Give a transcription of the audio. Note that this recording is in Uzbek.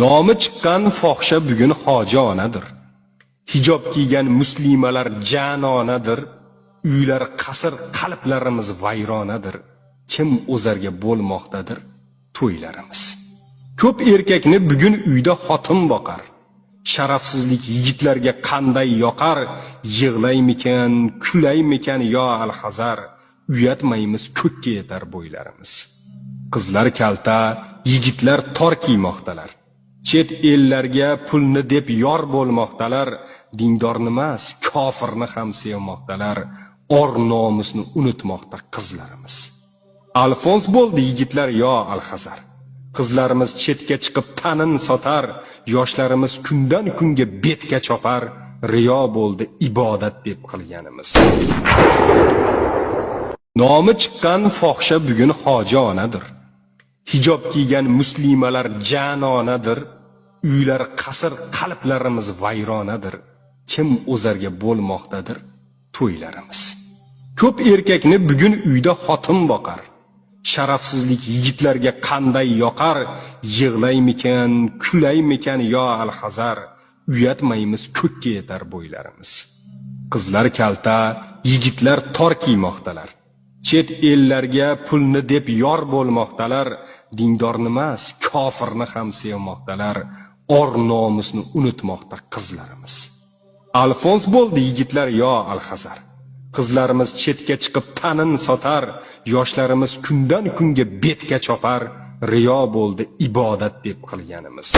Nomi chiqqan fohisha bugun hoji onadir. Hijob kiygan muslimalar janonadir. Uylar qasr, qalblarimiz vayronadir. Kim o'zarga bo'lmoqdadir to'ylarimiz. Ko'p erkakni bugun uyda xotin boqar. Sharafsizlik yigitlarga qanday yoqar? Yig'laymikan, kulaymikan yo alhazar? Uyatmaymiz, ko'kka yetar bo'ylarimiz. Qizlar kalta, yigitlar tor kiymoqdalar. Chet ellarga pulni deb yor bo'lmoqdalar. Dindorni emas, kofirni ham sevmoqdalar. Or nomusni unutmoqda qizlarimiz. Alfons bo'ldi yigitlar yo alhazar. Qizlarimiz chetga chiqib ta'nin sotar. Yoshlarimiz kundan kunga betga chopar. Riyo bo'ldi ibodat deb qilganimiz. Nomi chiqqan fohisha bugun hoji onadir. Hijob kiygan muslimalar janonadir. Uylar qasr, qalblarimiz vayronadir. Kim o'zarga bo'lmoqdadir to'ylarimiz. Ko'p erkakni bugun uyda xotin boqar. Sharafsizlik yigitlarga qanday yoqar? Yig'laymikan, kulaymikan yo alhazar? Uyatmaymiz, ko'kka yetar bo'ylarimiz. Qizlar kalta, yigitlar tor kiymoqdalar. Chet ellarga pulni deb yor bo'lmoqdalar. Dindorni emas, kofirni ham sevmoqdalar. Or nomusni unutmoqda qizlarimiz. Alfons bo'ldi yigitlar yo alhazar. Qizlarimiz chetga chiqib ta'nin sotar. Yoshlarimiz kundan kunga betga chopar. Riyo bo'ldi ibodat deb qilganimiz.